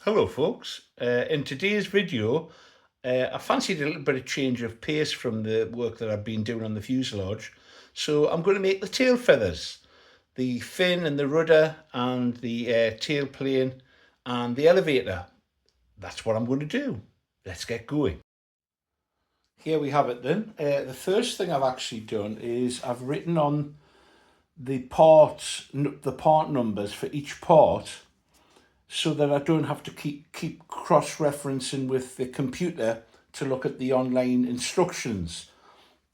Hello folks, in today's video I fancied a little bit of change of pace from the work that I've been doing on the fuselage, so I'm going to make the tail feathers, the fin and the rudder and the tail plane and the elevator. That's what I'm going to do. Let's get going. Here we have it then. The first thing I've actually done is I've written on the part numbers for each part, so that I don't have to keep cross-referencing with the computer to look at the online instructions.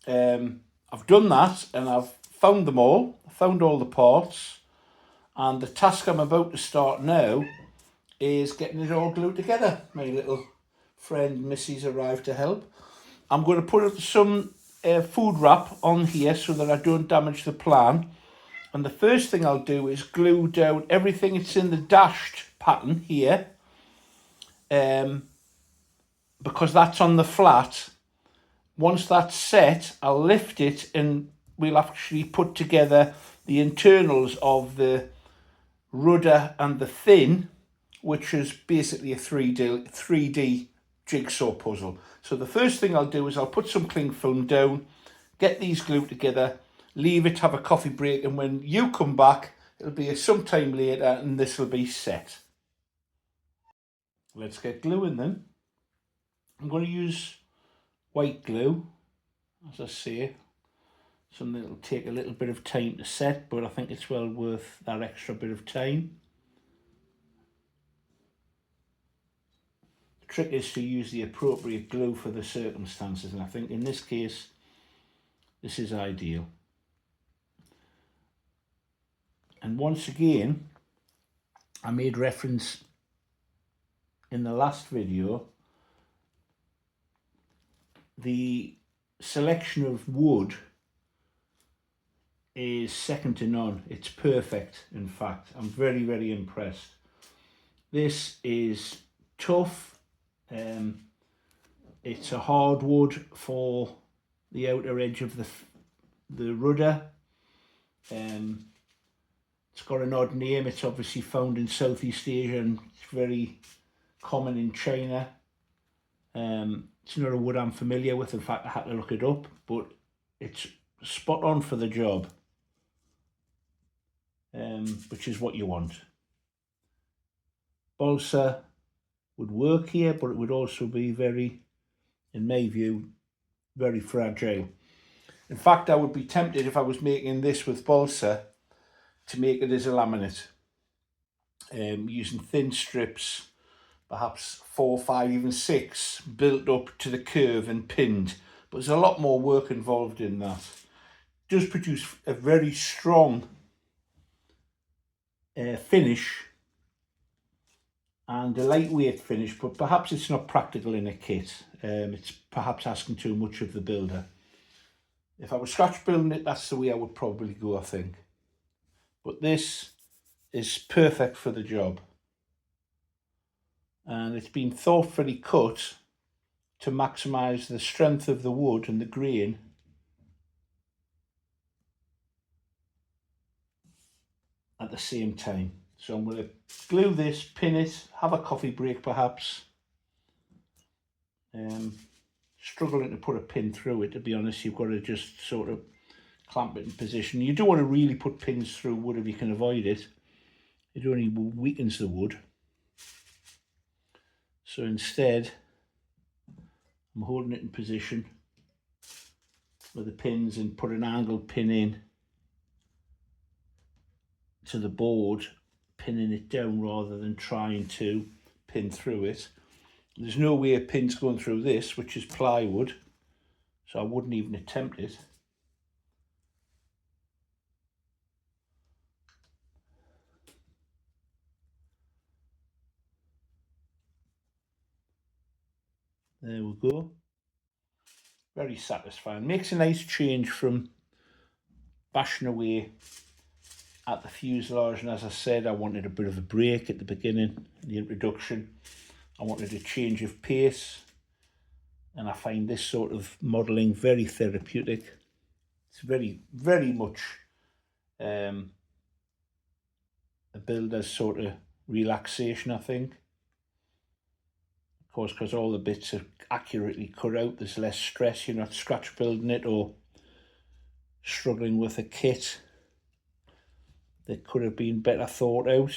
I've done that and I've found them all, found all the parts, and the task I'm about to start now is getting it all glued together. My little friend Missy's arrived to help. I'm going to put some food wrap on here so that I don't damage the plan. And the first thing I'll do is glue down everything that's in the dashed pattern here, because that's on the flat. Once that's set, I'll lift it and we'll actually put together the internals of the rudder and the fin, which is basically a 3D jigsaw puzzle. So the first thing I'll do is I'll put some cling film down, get these glued together, leave it, have a coffee break, and when you come back, it'll be some time later and this will be set. Let's get gluing then. I'm going to use white glue, as I say, something that'll take a little bit of time to set, but I think it's well worth that extra bit of time. The trick is to use the appropriate glue for the circumstances, and I think in this case this is ideal. And once again, I made reference in the last video, the selection of wood is second to none. It's perfect, in fact. I'm very impressed. This is tough. It's a hardwood for the outer edge of the rudder. It's got an odd name. It's obviously found in Southeast Asia and it's very common in China. It's not a wood I'm familiar with. In fact, I had to look it up, but it's spot on for the job, which is what you want. Balsa would work here, but it would also be very, in my view, very fragile. In fact, I would be tempted, if I was making this with balsa, to make it as a laminate, using thin strips, perhaps 4, 5, even 6, built up to the curve and pinned. But there's a lot more work involved in that. It does produce a very strong finish and a lightweight finish, but perhaps it's not practical in a kit. It's perhaps asking too much of the builder. If I was scratch building it, that's the way I would probably go, I think. But this is perfect for the job. And it's been thoughtfully cut to maximise the strength of the wood and the grain at the same time. So I'm going to glue this, pin it, have a coffee break perhaps. Struggling to put a pin through it, to be honest. You've got to just sort of clamp it in position. You don't want to really put pins through wood if you can avoid it. It only weakens the wood. So instead, I'm holding it in position with the pins and put an angled pin in to the board, pinning it down rather than trying to pin through it. There's no way a pin's going through this, which is plywood, so I wouldn't even attempt it. There we go. Very satisfying. Makes a nice change from bashing away at the fuselage, and as I said, I wanted a bit of a break at the beginning, the introduction. I wanted a change of pace, and I find this sort of modelling very therapeutic. It's very much a builder's sort of relaxation, I think. course, because all the bits are accurately cut out, there's less stress. You're not scratch building it or struggling with a kit that could have been better thought out.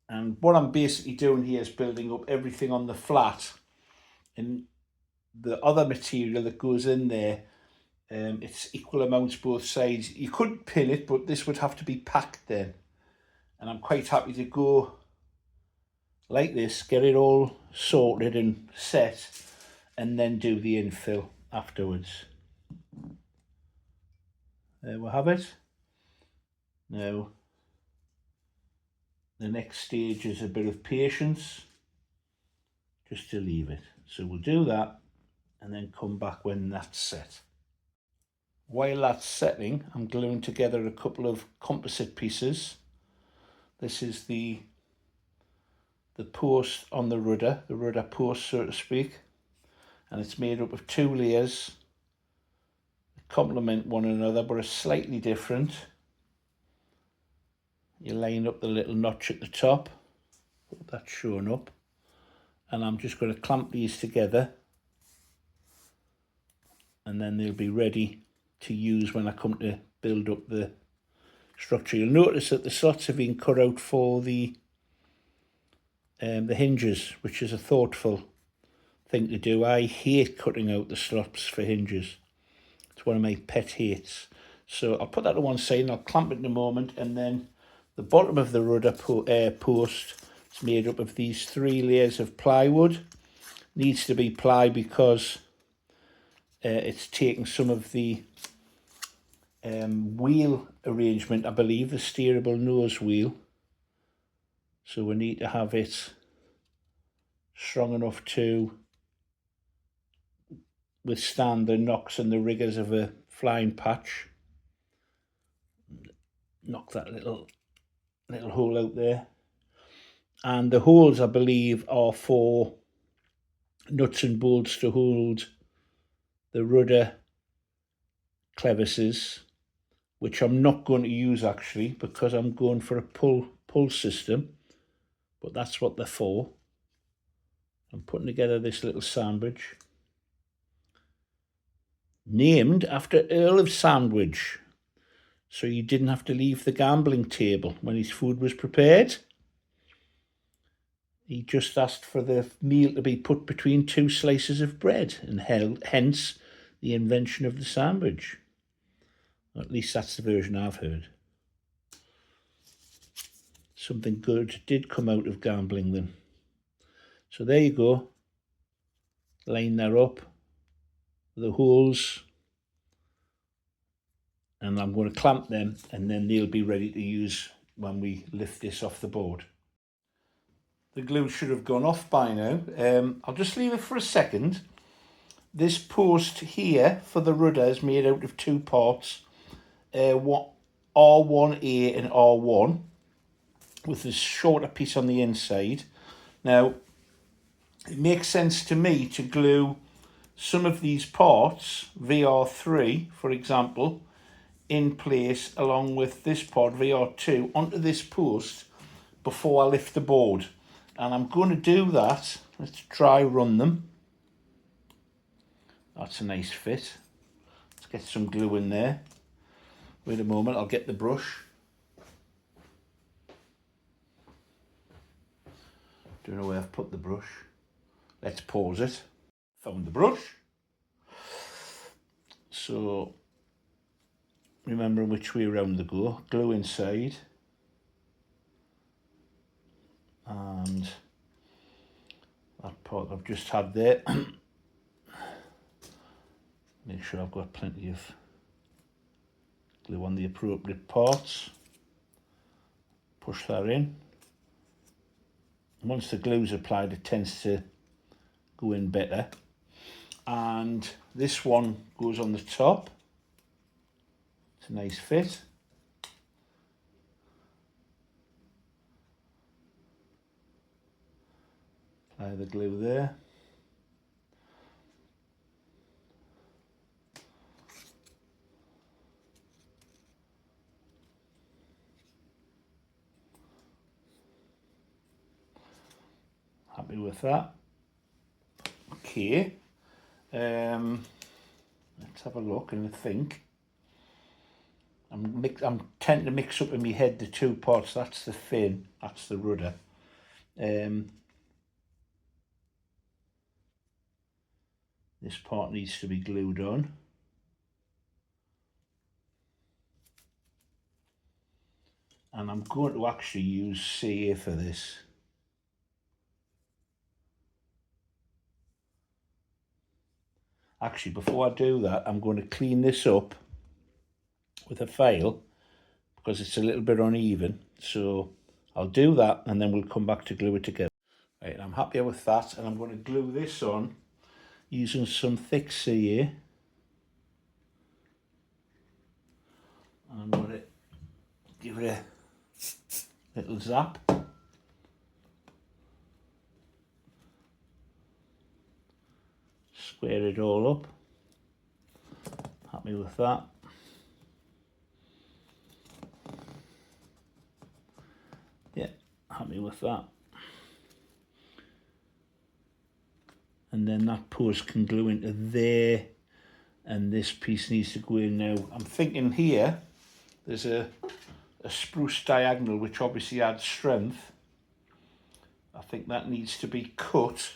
And what I'm basically doing here is building up everything on the flat, and the other material that goes in there, it's equal amounts both sides. You could pin it, but this would have to be packed then, and I'm quite happy to go like this, get it all sorted and set, and then do the infill afterwards. There we have it. Now the next stage is a bit of patience, just to leave it. So we'll do that and then come back when that's set. While that's setting, I'm gluing together a couple of composite pieces. This is the post on the rudder post, so to speak, and it's made up of 2 layers that complement one another but are slightly different. You line up the little notch at the top, that's showing up, and I'm just going to clamp these together, and then they'll be ready to use when I come to build up the structure. You'll notice that the slots have been cut out for the hinges, which is a thoughtful thing to do. I hate cutting out the slots for hinges. It's one of my pet hates. So I'll put that to one side and I'll clamp it in a moment. And then the bottom of the rudder post is made up of these 3 layers of plywood. Needs to be ply because it's taking some of the wheel arrangement, I believe, the steerable nose wheel. So we need to have it strong enough to withstand the knocks and the rigours of a flying patch. Knock that little hole out there. And the holes, I believe, are for nuts and bolts to hold the rudder clevises, which I'm not going to use actually because I'm going for a pull system, but that's what they're for. I'm putting together this little sandwich named after Earl of Sandwich, so you didn't have to leave the gambling table when his food was prepared. He just asked for the meal to be put between 2 slices of bread, and hence the invention of the sandwich. Or at least that's the version I've heard. Something good did come out of gambling then. So there you go. Line that up, the holes, and I'm going to clamp them, and then they'll be ready to use when we lift this off the board. The glue should have gone off by now. I'll just leave it for a second. This post here for the rudder is made out of 2 parts, R1A and R1, with this shorter piece on the inside. Now, it makes sense to me to glue some of these parts, VR3 for example, in place along with this part, VR2, onto this post before I lift the board. And I'm going to do that. Let's try run them. That's a nice fit. Let's get some glue in there. Wait a moment, I'll get the brush. Don't know where I've put the brush. Let's pause it. Found the brush. So, remembering which way around to go. Glue inside. And that part I've just had there. Make sure I've got plenty of glue on the appropriate parts. Push that in. Once the glue's applied, it tends to go in better. And this one goes on the top. It's a nice fit. Apply the glue there. Happy with that. Okay. Let's have a look and think. I'm tending to mix up in my head the two parts. That's the fin, that's the rudder. This part needs to be glued on. And I'm going to actually use CA for this. Actually, before I do that, I'm going to clean this up with a file because it's a little bit uneven. So I'll do that and then we'll come back to glue it together. Right, I'm happy with that, and I'm going to glue this on using some thick CA. And I'm going to give it a little zap. Square it all up. Happy with that. Yeah, happy with that. And then that post can glue into there, and this piece needs to go in now. I'm thinking here there's a spruce diagonal which obviously adds strength. I think that needs to be cut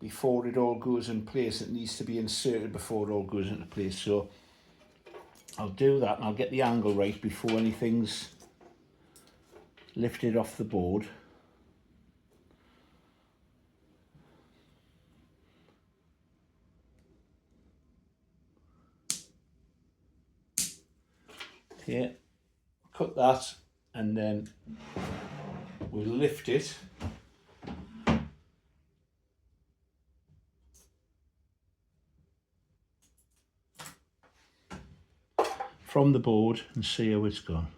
before it all goes in place. It needs to be inserted before it all goes into place. So I'll do that and I'll get the angle right before anything's lifted off the board. Okay, cut that and then we'll lift it from the board and see how it's gone.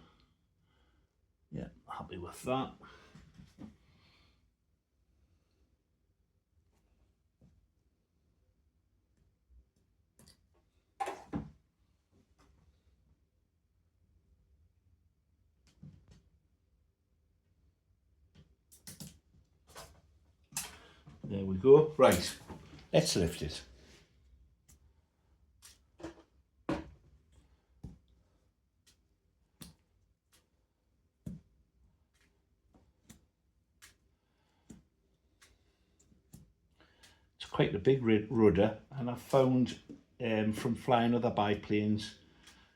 Yeah, happy with that. There we go. Right, let's lift it. It's quite a big rudder, and I've found from flying other biplanes,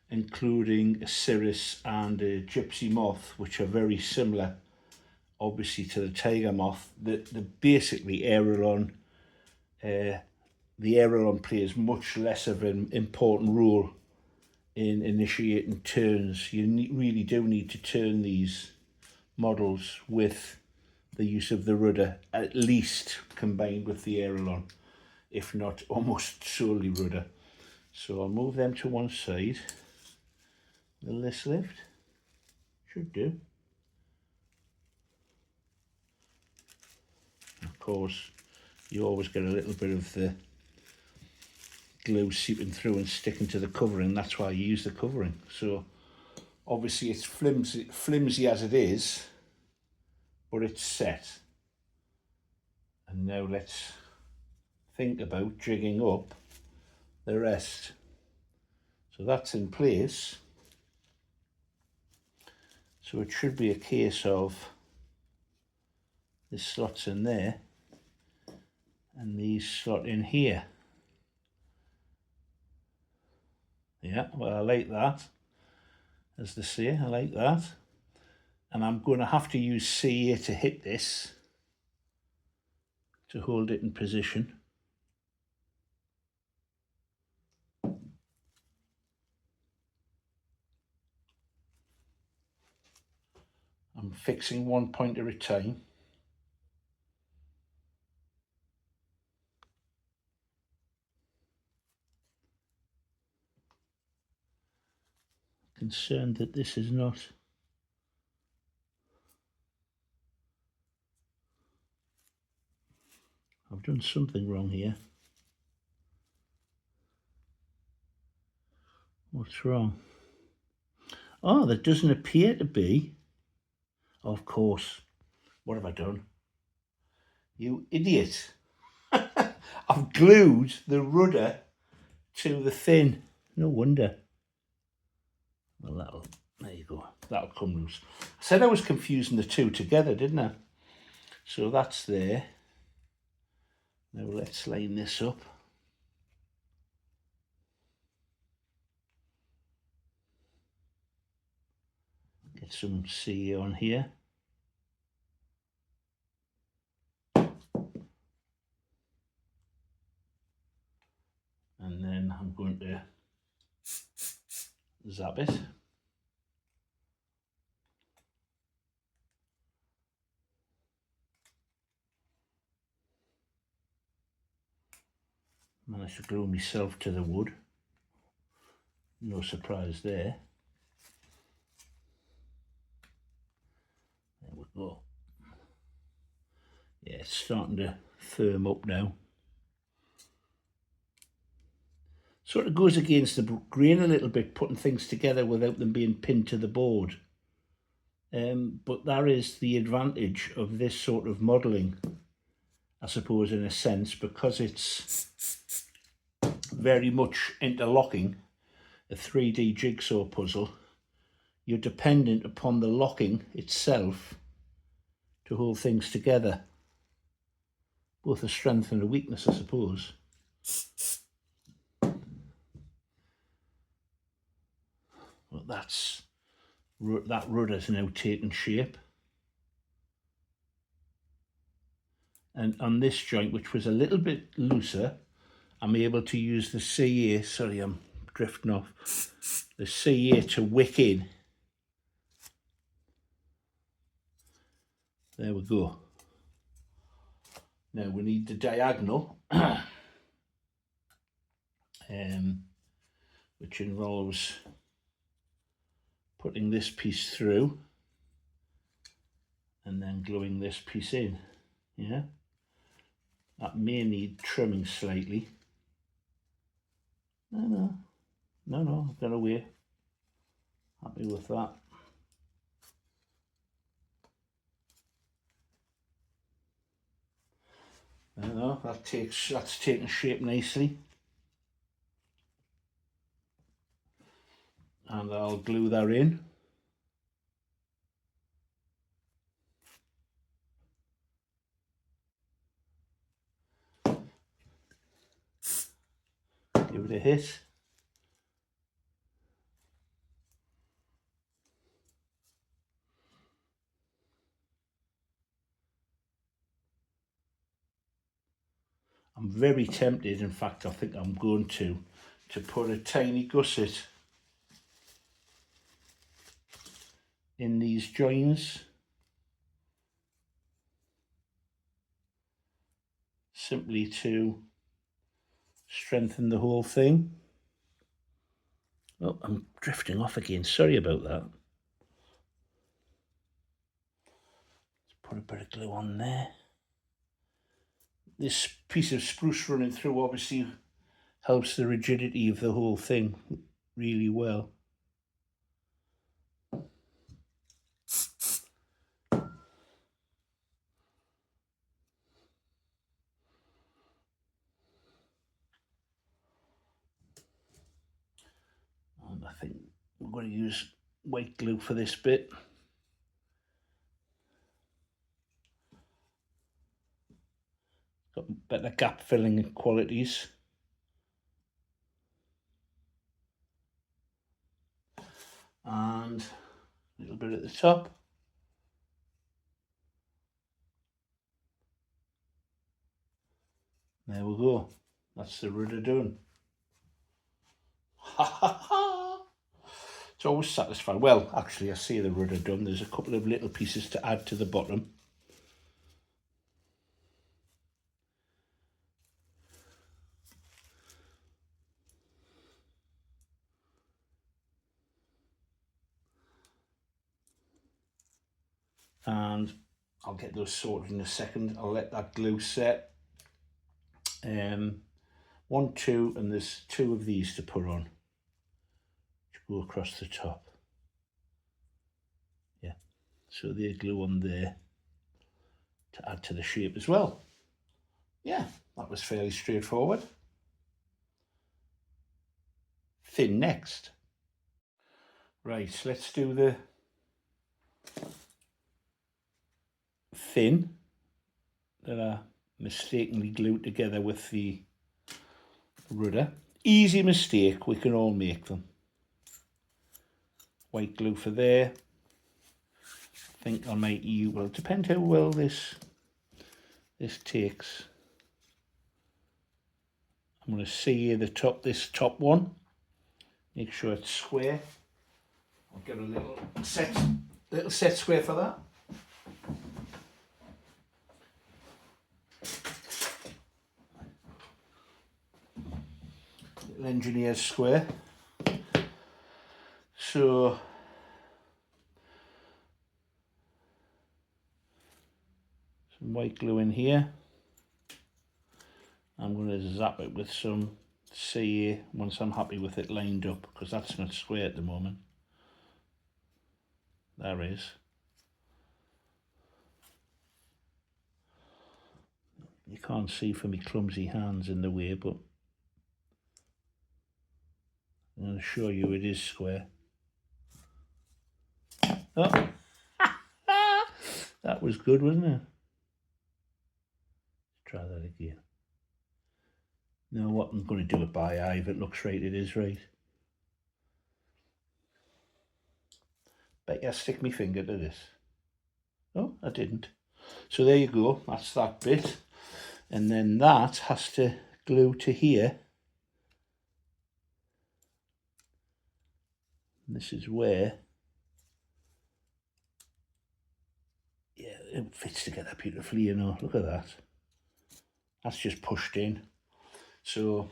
including a Cirrus and a Gypsy Moth, which are very similar obviously to the Tiger Moth, the basically aileron, the aileron plays much less of an important role in initiating turns. You really do need to turn these models with the use of the rudder, at least combined with the aileron, if not almost solely rudder. So I'll move them to one side. Will this lift? Should do. Of course, you always get a little bit of the glue seeping through and sticking to the covering. That's why I use the covering. So obviously it's flimsy as it is, but it's set. And now let's think about jigging up the rest. So that's in place. So it should be a case of this slots in there and these slot in here. Yeah, well, I like that. As they say, I like that. And I'm going to have to use CA to hit this, to hold it in position. I'm fixing one point at a time. Concerned that this is not I've done something wrong here. What's wrong? Oh, there doesn't appear to be. Of course, What have I done? You idiot. I've glued the rudder to the fin. No wonder. Well, there you go. That'll come loose. I said I was confusing the two together, didn't I? So that's there. Now let's line this up. Get some C on here. And then I'm going to zap it. Managed to glue myself to the wood. No surprise there. There we go. Yeah, it's starting to firm up now. Sort of goes against the grain a little bit, putting things together without them being pinned to the board. But that is the advantage of this sort of modelling, I suppose, in a sense, because it's very much interlocking, a 3D jigsaw puzzle. You're dependent upon the locking itself to hold things together. Both a strength and a weakness, I suppose. Well, that rudder's now taken shape. And on this joint, which was a little bit looser, I'm able to use the CA, sorry, I'm drifting off, the CA to wick in. There we go. Now we need the diagonal, which involves putting this piece through and then gluing this piece in. Yeah, that may need trimming slightly. No, I've got away. Happy with that. No, that's taken shape nicely. And I'll glue that in. Give it a hit. I'm very tempted, in fact I think I'm going to put a tiny gusset in these joins, simply to strengthen the whole thing. Oh, I'm drifting off again, sorry about that. Let's put a bit of glue on there. This piece of spruce running through obviously helps the rigidity of the whole thing really well. And I think we're going to use white glue for this bit. Got better gap filling qualities. And a little bit at the top. There we go. That's the rudder done. Ha ha ha! It's always satisfying. Well, actually, I see the rudder done. There's a couple of little pieces to add to the bottom. And I'll get those sorted in a second. I'll let that glue set. 1, 2, and there's 2 of these to put on, to go across the top. Yeah, so they glue on there. to add to the shape as well. Yeah, that was fairly straightforward. Fin next. Right, let's do the fin that are mistakenly glued together with the rudder. Easy mistake, we can all make them. White glue for there. I think I might use, well, it depends how well this takes. I'm going to see this top one. Make sure it's square. I'll get a little set square for that. Little engineer's square. So some white glue in here. I'm going to zap it with some CA once I'm happy with it lined up, because that's not square at the moment. There is. You can't see for me clumsy hands in the way, but I'm going to show you it is square. Oh, that was good, wasn't it? Let's try that again. Now what, I'm going to do it by eye. If it looks right, it is right. Bet you I stick my finger to this. Oh, I didn't. So there you go, that's that bit. And then that has to glue to here. And this is where, yeah, it fits together beautifully, you know, look at that. That's just pushed in. So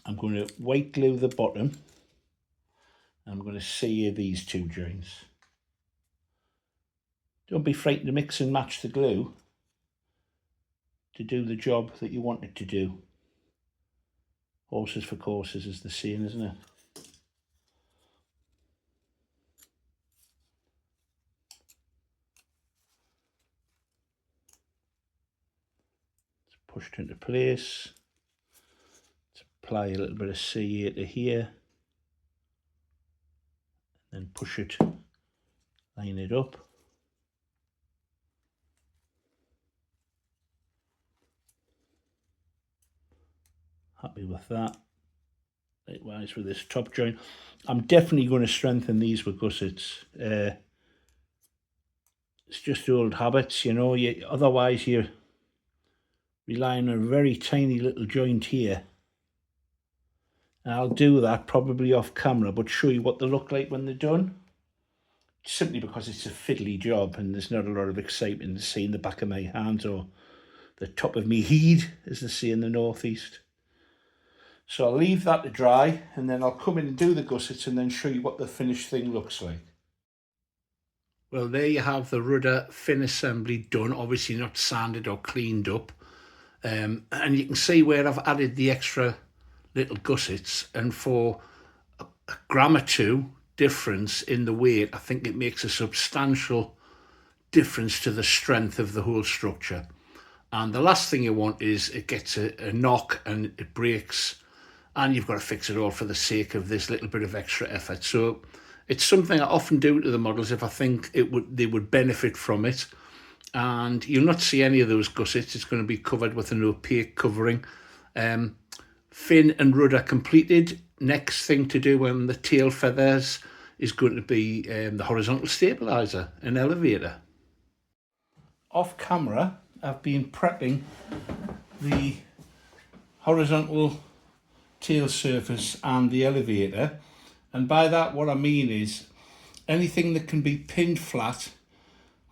I'm going to white glue the bottom. I'm going to sear these two joints. Don't be frightened to mix and match the glue to do the job that you want it to do. Horses for courses is the saying, isn't it? It's pushed into place. Let's apply a little bit of CA to here. And push it, line it up. Happy with that. Likewise with this top joint. I'm definitely going to strengthen these with gussets. It's just old habits, you know. Otherwise you're relying on a very tiny little joint here. And I'll do that probably off camera, but show you what they look like when they're done. Simply because it's a fiddly job and there's not a lot of excitement to seeing the back of my hands or the top of me head, as they say in the northeast. So I'll leave that to dry, and then I'll come in and do the gussets and then show you what the finished thing looks like. Well, there you have the rudder fin assembly done, obviously not sanded or cleaned up. And you can see where I've added the extra little gussets, and for a gram or two difference in the weight, I think it makes a substantial difference to the strength of the whole structure. And the last thing you want is it gets a knock and it breaks, and you've got to fix it all for the sake of this little bit of extra effort. So it's something I often do to the models if I think they would benefit from it. And you'll not see any of those gussets. It's going to be covered with an opaque covering. Fin and rudder completed. Next thing to do on the tail feathers is going to be the horizontal stabilizer and elevator. Off camera, I've been prepping the horizontal tail surface and the elevator, and by that what I mean is anything that can be pinned flat,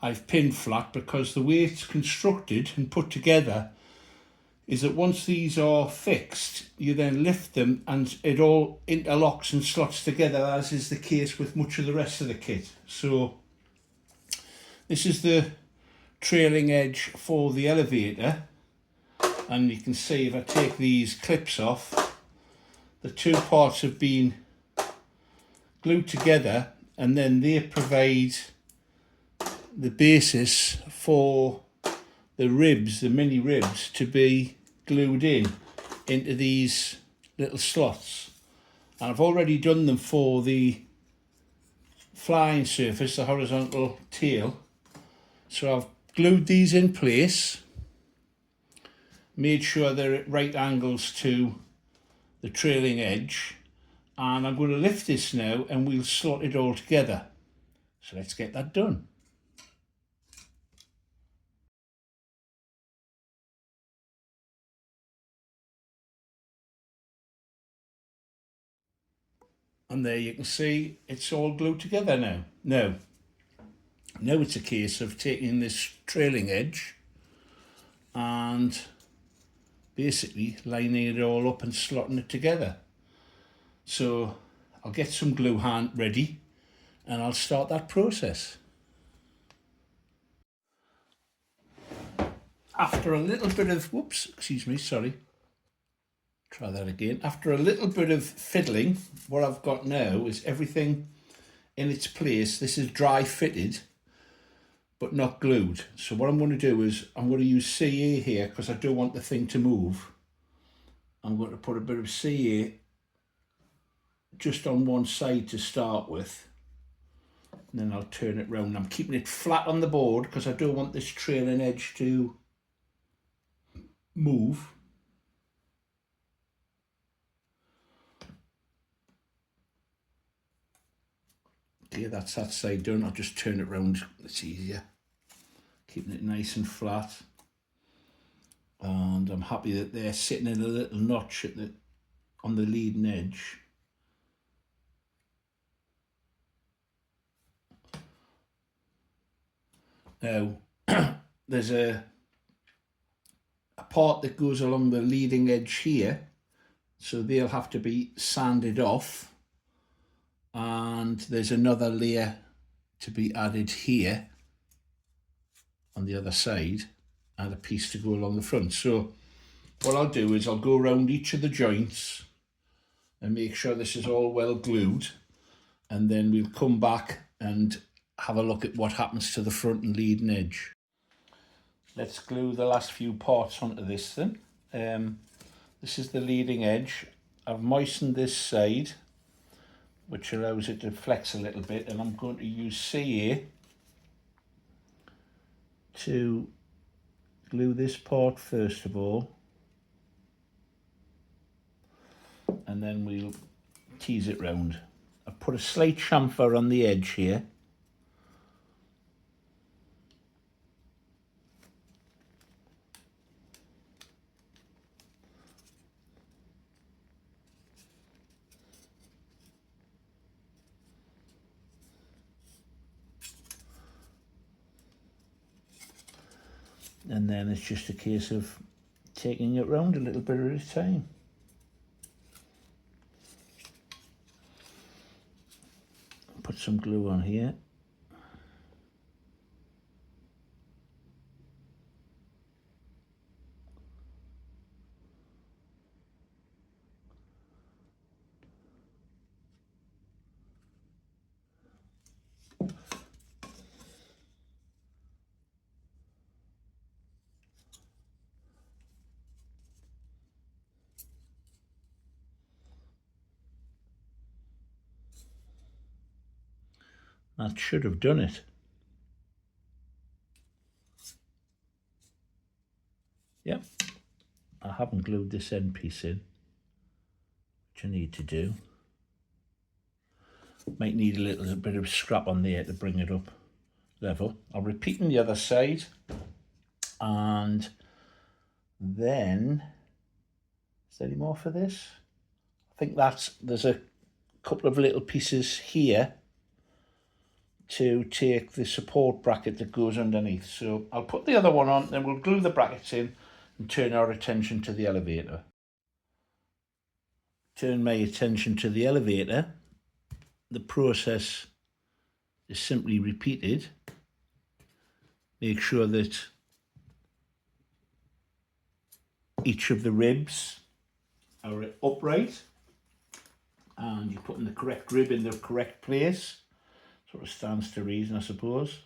I've pinned flat, because the way it's constructed and put together is that once these are fixed, you then lift them and it all interlocks and slots together, as is the case with much of the rest of the kit. So this is the trailing edge for the elevator, and you can see if I take these clips off, the two parts have been glued together, and then they provide the basis for the ribs, the mini ribs, to be glued into these little slots. And I've already done them for the flying surface, the horizontal tail. So I've glued these in place, made sure they're at right angles to the trailing edge, and I'm going to lift this now and we'll slot it all together. So let's get that done. And there you can see it's all glued together now. Now it's a case of taking this trailing edge and basically lining it all up and slotting it together. So I'll get some glue hand ready and I'll start that process. After a little bit of, try that again. After a little bit of fiddling, what I've got now is everything in its place. This is dry fitted, but not glued. So what I'm going to do is I'm going to use CA here because I don't want the thing to move. I'm going to put a bit of CA just on one side to start with, and then I'll turn it round. I'm keeping it flat on the board because I don't want this trailing edge to move. Okay, that's that side done. I'll just turn it round, it's easier. Keeping it nice and flat. And I'm happy that they're sitting in a little notch at on the leading edge. Now, there's a part that goes along the leading edge here, so they'll have to be sanded off. And there's another layer to be added here on the other side, and a piece to go along the front. So what I'll do is I'll go around each of the joints and make sure this is all well glued, and then we'll come back and have a look at what happens to the front and leading edge. Let's glue the last few parts onto this then. This is the leading edge. I've moistened this side, which allows it to flex a little bit, and I'm going to use CA to glue this part first of all, and then we'll tease it round. I've put a slight chamfer on the edge here. And then it's just a case of taking it round a little bit at a time. Put some glue on here. That should have done it. Yep, I haven't glued this end piece in, which I need to do. Might need a little bit of scrap on there to bring it up level. I'll repeat on the other side, and then, is there any more for this? I think there's a couple of little pieces here to take the support bracket that goes underneath. So I'll put the other one on, then we'll glue the brackets in and turn our attention to the elevator. Turn my attention to the elevator. The process is simply repeated. Make sure that each of the ribs are upright and you're putting the correct rib in the correct place. Sort of stands to reason, I suppose.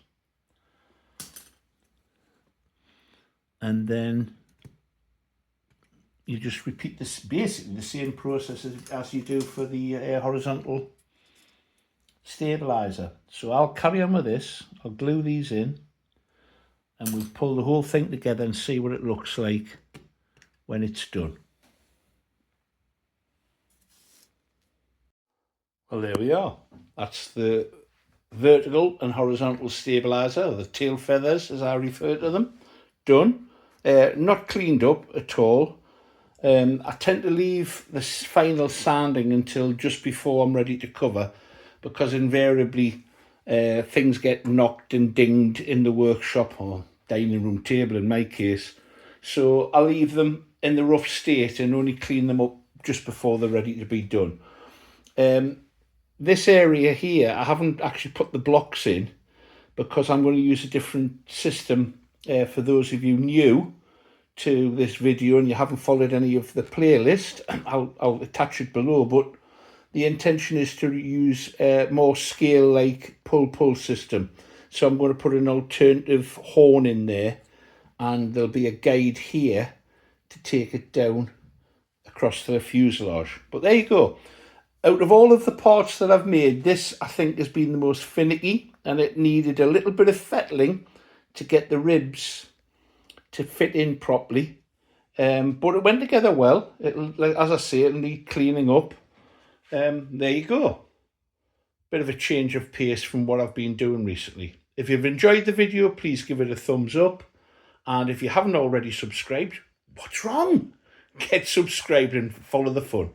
and then you just repeat this, basically the same process as you do for the horizontal stabilizer. So I'll carry on with this. I'll glue these in, and we'll pull the whole thing together and see what it looks like when it's done. Well, there we are. That's the vertical and horizontal stabilizer, the tail feathers as I refer to them, done. Not cleaned up at all. I tend to leave this final sanding until just before I'm ready to cover, because invariably things get knocked and dinged in the workshop or dining room table in my case. So I leave them in the rough state and only clean them up just before they're ready to be done. This area here, I haven't actually put the blocks in because I'm going to use a different system for those of you new to this video and you haven't followed any of the playlist. I'll attach it below, but the intention is to use a more scale-like pull system. So I'm going to put an alternative horn in there, and there'll be a guide here to take it down across to the fuselage. But there you go. Out of all of the parts that I've made, this I think has been the most finicky, and it needed a little bit of fettling to get the ribs to fit in properly. But it went together well. As I say, it'll need cleaning up. There you go. Bit of a change of pace from what I've been doing recently. If you've enjoyed the video, please give it a thumbs up. And if you haven't already subscribed, what's wrong? Get subscribed and follow the fun.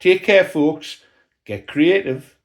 Take care, folks. Get creative.